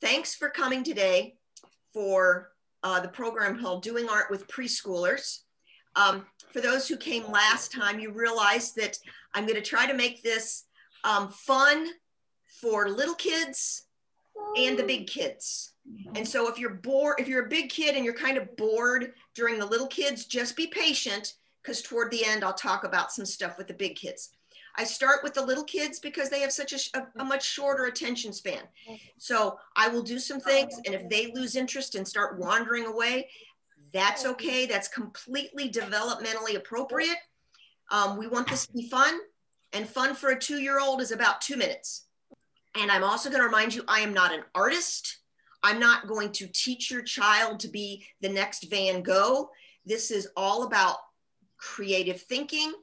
Thanks for coming today for the program called Doing Art with Preschoolers. For those who came last time, you realize that I'm going to try to make this fun for little kids and the big kids. And so if you're bored, if you're a big kid and you're kind of bored during the little kids, just be patient, because toward the end, I'll talk about some stuff with the big kids. I start with the little kids because they have such a much shorter attention span. So I will do some things, and if they lose interest and start wandering away, that's okay. That's completely developmentally appropriate. We want this to be fun, and fun for a 2-year-old is about 2 minutes. And I'm also going to remind you, I am not an artist. I'm not going to teach your child to be the next Van Gogh. This is all about creative thinking,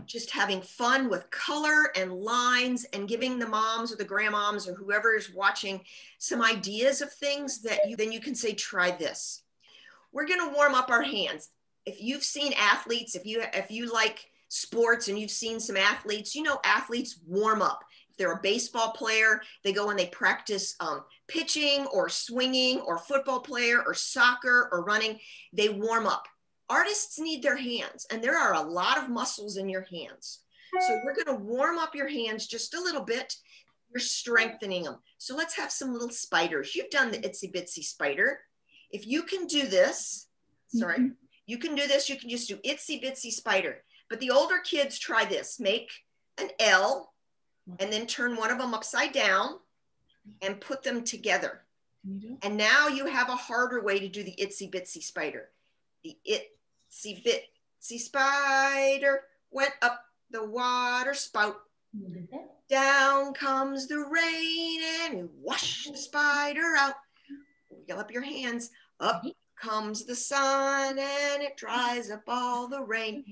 just having fun with color and lines, and giving the moms or the grandmoms or whoever is watching some ideas of things that then you can say, try this. We're going to warm up our hands. If you've seen athletes, if you like sports and you've seen some athletes, you know athletes warm up. If they're a baseball player, they go and they practice pitching or swinging, or football player or soccer or running, they warm up. Artists need their hands, and there are a lot of muscles in your hands. So we're going to warm up your hands just a little bit. You're strengthening them. So let's have some little spiders. You've done the itsy bitsy spider. If you can do this, you can do this, you can just do itsy bitsy spider. But the older kids, try this. Make an L and then turn one of them upside down and put them together. And now you have a harder way to do the itsy bitsy spider. The itsy bitsy spider went up the water spout. Down comes the rain and you wash the spider out. Wiggle up your hands. Up comes the sun and it dries up all the rain.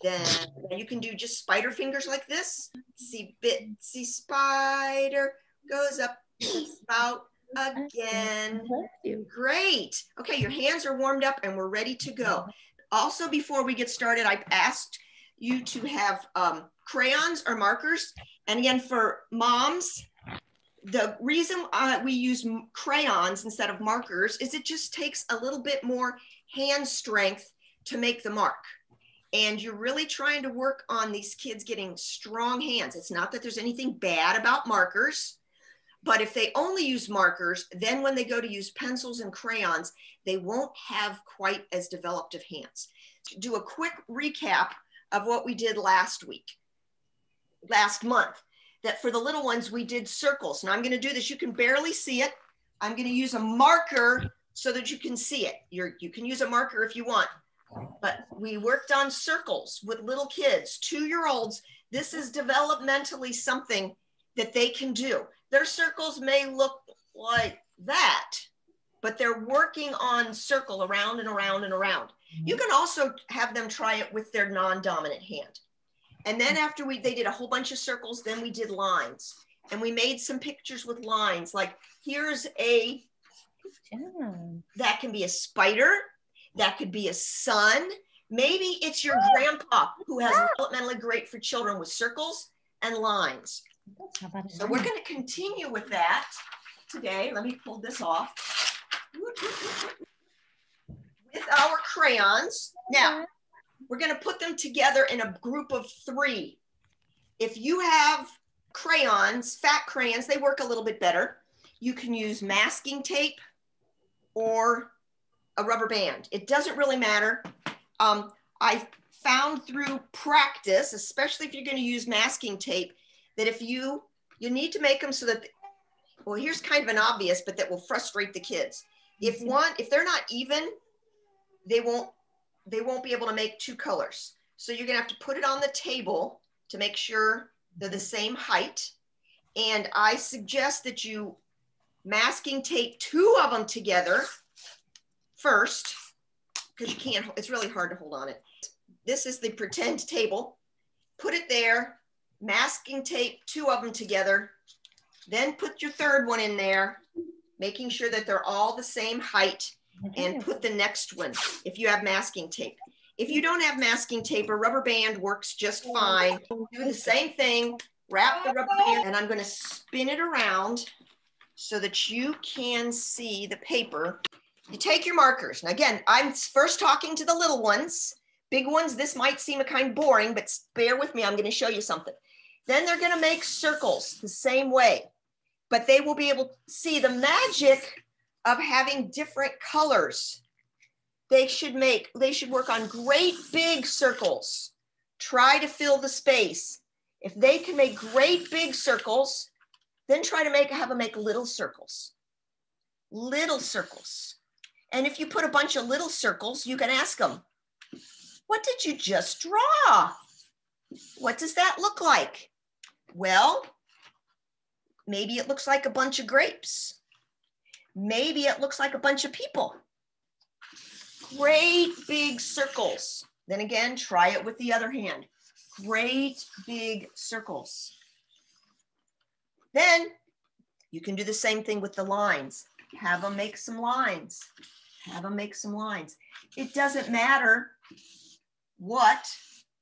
Then you can do just spider fingers like this. Itsy bitsy spider goes up the spout again. Great. Okay, your hands are warmed up and we're ready to go. Also, before we get started, I've asked you to have crayons or markers. And again, for moms, the reason we use crayons instead of markers is it just takes a little bit more hand strength to make the mark. And you're really trying to work on these kids getting strong hands. It's not that there's anything bad about markers, but if they only use markers, then when they go to use pencils and crayons, they won't have quite as developed of hands. Do a quick recap of what we did last month. That for the little ones, we did circles. Now I'm going to do this. You can barely see it. I'm going to use a marker so that you can see it. You can use a marker if you want. But we worked on circles with little kids, 2-year-olds. This is developmentally something that they can do. Their circles may look like that, but they're working on circle around and around and around. You can also have them try it with their non-dominant hand. And then after they did a whole bunch of circles, then we did lines. And we made some pictures with lines. Like here's that can be a spider. That could be a sun. Maybe it's your grandpa who has developmentally great for children with circles and lines. So we're going to continue with that today. Let me pull this off. With our crayons. Now, we're going to put them together in a group of 3. If you have crayons, fat crayons, they work a little bit better. You can use masking tape or a rubber band. It doesn't really matter. I found through practice, especially if you're going to use masking tape, that if you need to make them so that, well, here's kind of an obvious, but that will frustrate the kids. If they're not even, they won't be able to make 2 colors. So you're gonna have to put it on the table to make sure they're the same height. And I suggest that you masking tape 2 of them together first, because you can't, it's really hard to hold on it. This is the pretend table. Put it there, masking tape 2 of them together, then put your 3rd one in there, making sure that they're all the same height, and put the next one if you have masking tape. If you don't have masking tape, a rubber band works just fine. Do the same thing, wrap the rubber band, and I'm going to spin it around so that you can see the paper. You take your markers. And again, I'm first talking to the little ones. Big ones, this might seem a kind of boring, but bear with me, I'm going to show you something. Then they're going to make circles the same way, but they will be able to see the magic of having different colors. They should work on great big circles. Try to fill the space. If they can make great big circles, then try to have them make little circles. Little circles. And if you put a bunch of little circles, you can ask them, what did you just draw? What does that look like? Well, maybe it looks like a bunch of grapes. Maybe it looks like a bunch of people. Great big circles. Then again, try it with the other hand. Great big circles. Then you can do the same thing with the lines. Have them make some lines. Have them make some lines. It doesn't matter what,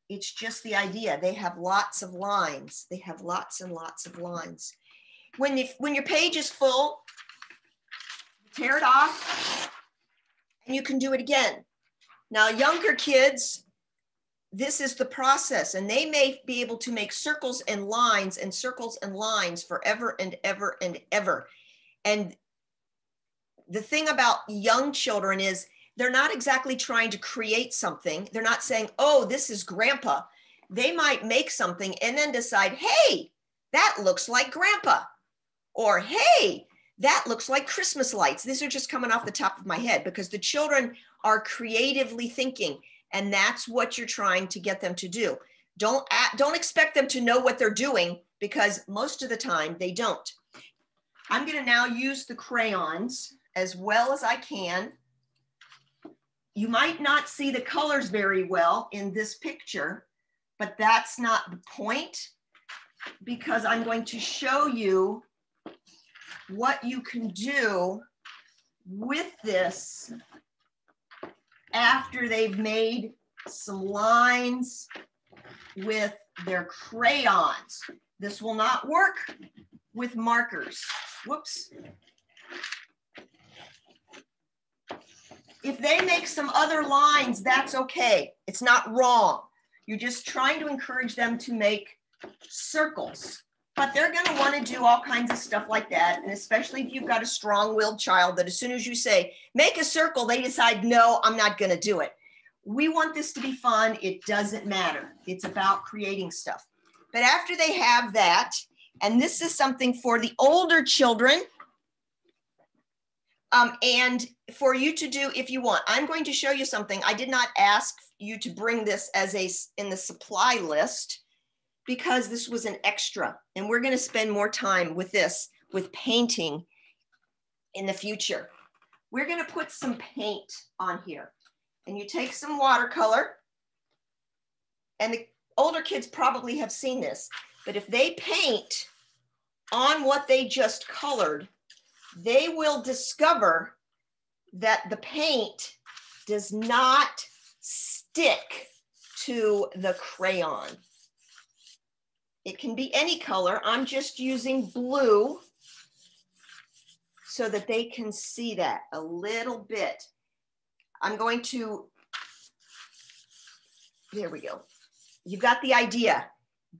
it's just the idea. They have lots of lines. They have lots and lots of lines. When your page is full, tear it off and you can do it again. Now, younger kids, this is the process, and they may be able to make circles and circles and lines forever and ever and ever. And the thing about young children is they're not exactly trying to create something. They're not saying, oh, this is grandpa. They might make something and then decide, hey, that looks like grandpa. Or, hey, that looks like Christmas lights. These are just coming off the top of my head because the children are creatively thinking, and that's what you're trying to get them to do. Don't expect them to know what they're doing, because most of the time they don't. I'm going to now use the crayons as well as I can. You might not see the colors very well in this picture, but that's not the point, because I'm going to show you what you can do with this after they've made some lines with their crayons. This will not work with markers. Whoops. If they make some other lines, that's okay. It's not wrong. You're just trying to encourage them to make circles. But they're going to want to do all kinds of stuff like that. And especially if you've got a strong-willed child that as soon as you say, make a circle, they decide, no, I'm not going to do it. We want this to be fun. It doesn't matter. It's about creating stuff. But after they have that, and this is something for the older children, and for you to do if you want. I'm going to show you something. I did not ask you to bring this as in the supply list, because this was an extra, and we're going to spend more time with this, with painting in the future. We're going to put some paint on here, and you take some watercolor, and the older kids probably have seen this, but if they paint on what they just colored, they will discover that the paint does not stick to the crayon. It can be any color. I'm just using blue so that they can see that a little bit. I'm going to, there we go. You've got the idea.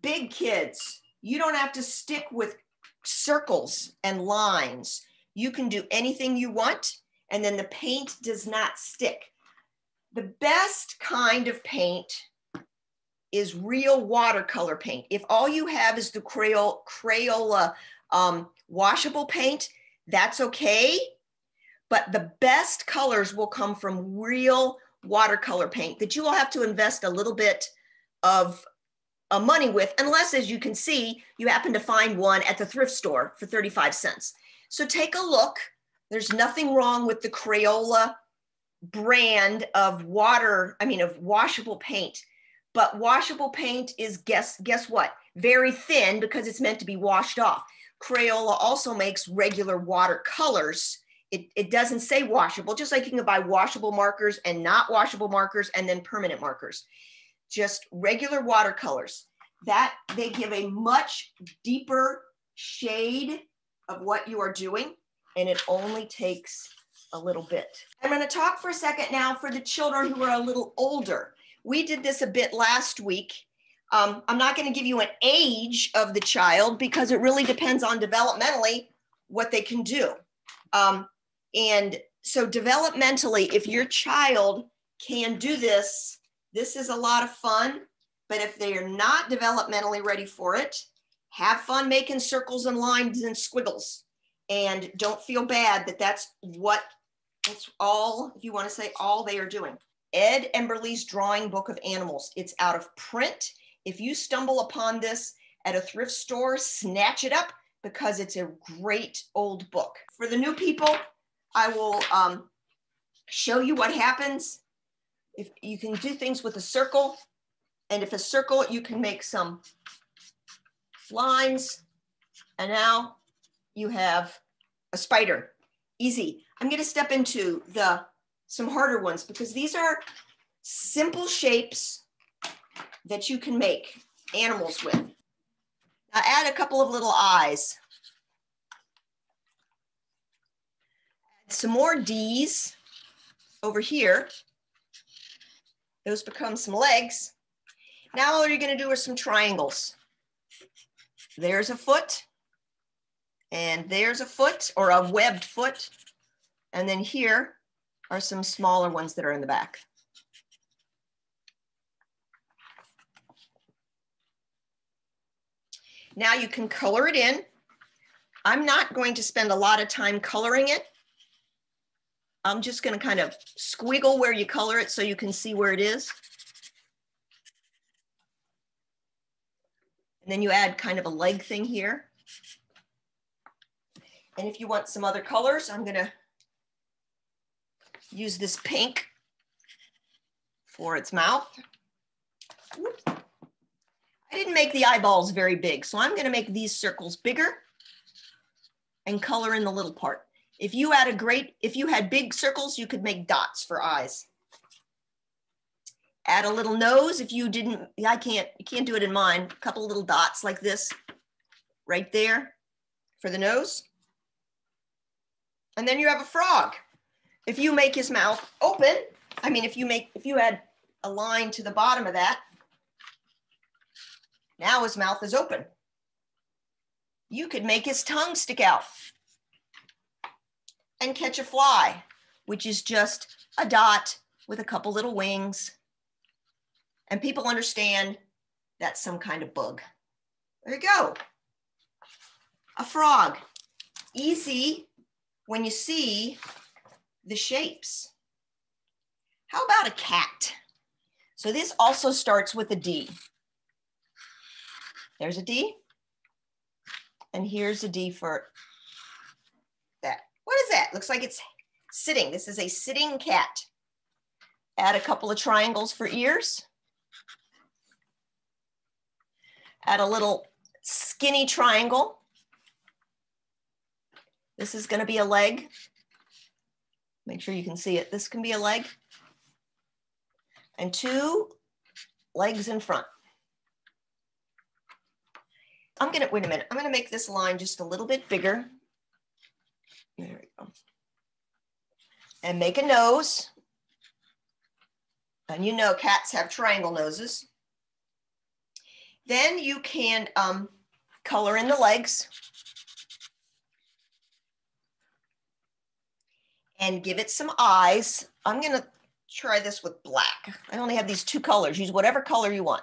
Big kids, you don't have to stick with circles and lines. You can do anything you want, and then the paint does not stick. The best kind of paint is real watercolor paint. If all you have is the Crayola washable paint, that's okay. But the best colors will come from real watercolor paint that you will have to invest a little bit of money with, unless, as you can see, you happen to find one at the thrift store for 35 cents. So take a look. There's nothing wrong with the Crayola brand of washable paint. But washable paint is, guess what? Very thin, because it's meant to be washed off. Crayola also makes regular watercolors. It doesn't say washable, just like you can buy washable markers and not washable markers and then permanent markers. Just regular watercolors. That they give a much deeper shade of what you are doing, and it only takes a little bit. I'm going to talk for a second now for the children who are a little older. We did this a bit last week. I'm not going to give you an age of the child because it really depends on developmentally what they can do. And so developmentally, if your child can do this, this is a lot of fun. But if they are not developmentally ready for it, have fun making circles and lines and squiggles. And don't feel bad that that's all, if you want to say all they are doing. Ed Emberley's Drawing Book of Animals. It's out of print. If you stumble upon this at a thrift store, snatch it up because it's a great old book. For the new people, I will show you what happens if you can do things with a circle. And if a circle, you can make some lines. And now you have a spider. Easy. I'm going to step into some harder ones because these are simple shapes that you can make animals with. Now add a couple of little eyes. Add some more D's over here. Those become some legs. Now all you're going to do are some triangles. There's a foot, and there's a foot, or a webbed foot. And then here are some smaller ones that are in the back. Now you can color it in. I'm not going to spend a lot of time coloring it. I'm just going to kind of squiggle where you color it so you can see where it is. And then you add kind of a leg thing here. And if you want some other colors, I'm going to use this pink for its mouth. Whoops. I didn't make the eyeballs very big, so I'm going to make these circles bigger and color in the little part. If you had big circles, you could make dots for eyes. Add a little nose. If you didn't, you can't do it in mine. A couple little dots like this right there for the nose. And then you have a frog. If you make his mouth open, if you add a line to the bottom of that, now his mouth is open. You could make his tongue stick out and catch a fly, which is just a dot with a couple little wings. And people understand that's some kind of bug. There you go. A frog. Easy when you see the shapes. How about a cat? So this also starts with a D. There's a D. And here's a D for that. What is that? Looks like it's sitting. This is a sitting cat. Add a couple of triangles for ears. Add a little skinny triangle. This is going to be a leg. Make sure you can see it. This can be a leg. And two legs in front. Wait a minute. I'm going to make this line just a little bit bigger. There we go. And make a nose. And you know cats have triangle noses. Then you can color in the legs and give it some eyes. I'm going to try this with black. I only have these two colors. Use whatever color you want.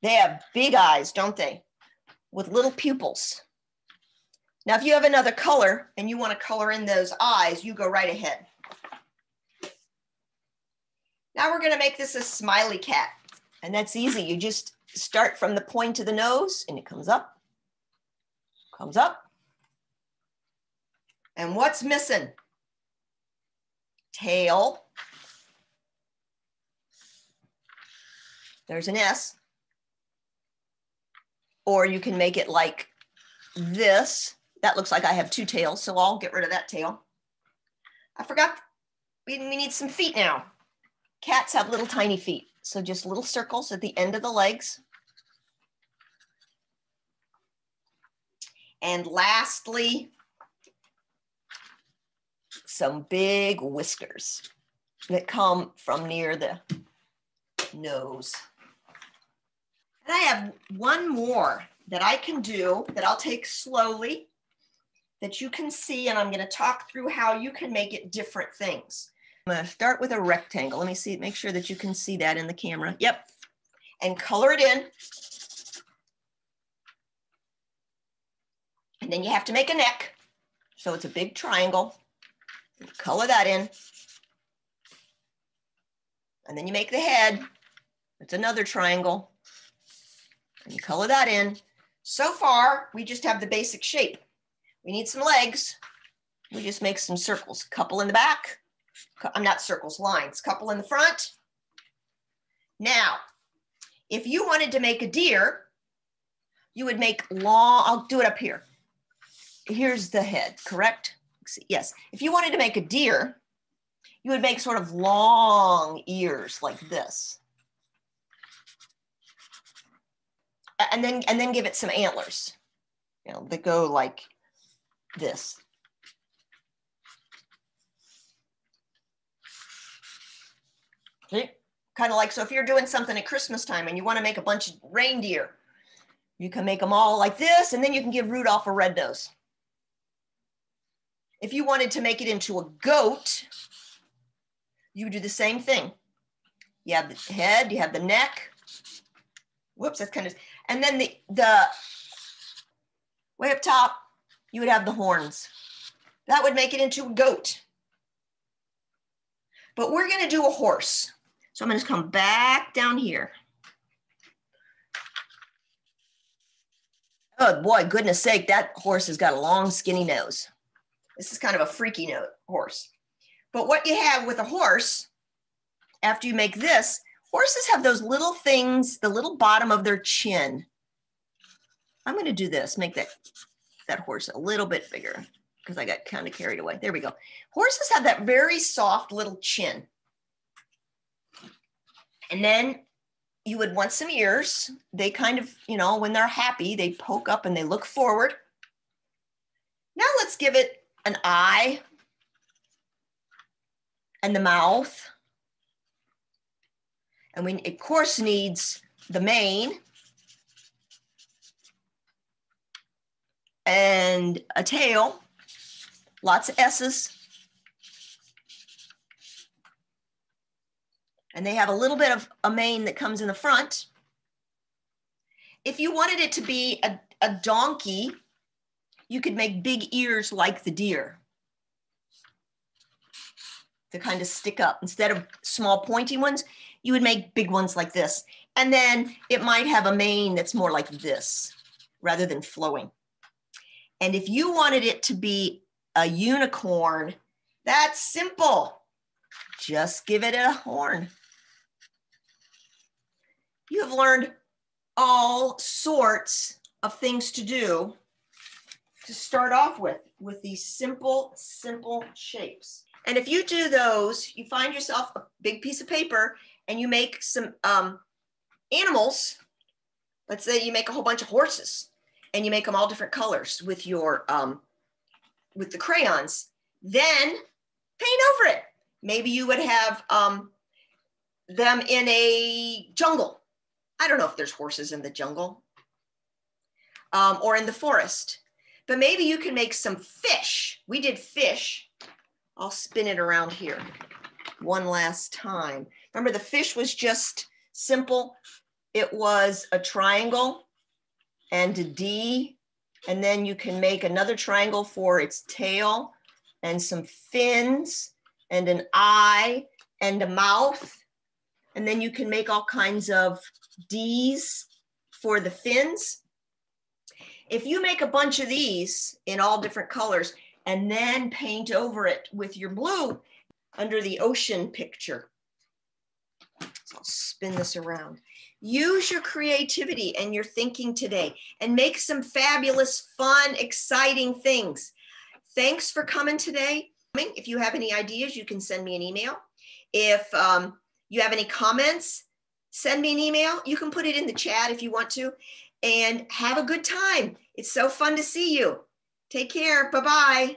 They have big eyes, don't they? With little pupils. Now, if you have another color and you want to color in those eyes, you go right ahead. Now we're going to make this a smiley cat. And that's easy. You just start from the point of the nose and it comes up. Comes up. And what's missing? Tail. There's an S. Or you can make it like this. That looks like I have two tails, so I'll get rid of that tail. I forgot, we need some feet now. Cats have little tiny feet, so just little circles at the end of the legs. And lastly, some big whiskers that come from near the nose. And I have one more that I can do that I'll take slowly that you can see, and I'm going to talk through how you can make it different things. I'm going to start with a rectangle. Let me see, make sure that you can see that in the camera. Yep. And color it in. And then you have to make a neck. So it's a big triangle. Color that in. And then you make the head. It's another triangle. And you color that in. So far, we just have the basic shape. We need some legs. We just make some circles. Couple in the back. I'm not circles, lines. Couple in the front. Now, if you wanted to make a deer, you would make long, I'll do it up here. Here's the head, correct? Yes. If you wanted to make a deer, you would make sort of long ears like this. And then give it some antlers, you know, that go like this. See? Kind of like, so if you're doing something at Christmas time and you want to make a bunch of reindeer, you can make them all like this, and then you can give Rudolph a red nose. If you wanted to make it into a goat, you would do the same thing. You have the head, you have the neck. Whoops, that's kind of, and then the way up top, you would have the horns. That would make it into a goat. But we're going to do a horse. So I'm going to come back down here. Oh boy, goodness sake, that horse has got a long skinny nose. This is kind of a freaky horse. But what you have with a horse, after you make this, horses have those little things, the little bottom of their chin. I'm going to do this, make that horse a little bit bigger because I got kind of carried away. There we go. Horses have that very soft little chin. And then you would want some ears. They kind of, you know, when they're happy, they poke up and they look forward. Now let's give it an eye and the mouth. And we, of course, needs the mane and a tail, lots of S's. And they have a little bit of a mane that comes in the front. If you wanted it to be a donkey, you could make big ears like the deer to kind of stick up. Instead of small pointy ones, you would make big ones like this. And then it might have a mane that's more like this rather than flowing. And if you wanted it to be a unicorn, that's simple. Just give it a horn. You have learned all sorts of things to do to start off with these simple shapes. And if you do those, you find yourself a big piece of paper and you make some animals. Let's say you make a whole bunch of horses and you make them all different colors with your with the crayons. Then paint over it. Maybe you would have them in a jungle. I don't know if there's horses in the jungle or in the forest, but maybe you can make some fish. We did fish. I'll spin it around here one last time. Remember, the fish was just simple. It was a triangle and a D, and then you can make another triangle for its tail and some fins and an eye and a mouth. And then you can make all kinds of D's for the fins. If you make a bunch of these in all different colors and then paint over it with your blue under the ocean picture. So I'll spin this around. Use your creativity and your thinking today and make some fabulous, fun, exciting things. Thanks for coming today. If you have any ideas, you can send me an email. If you have any comments, send me an email. You can put it in the chat if you want to. and have a good time. It's so fun to see you. Take care. Bye-bye.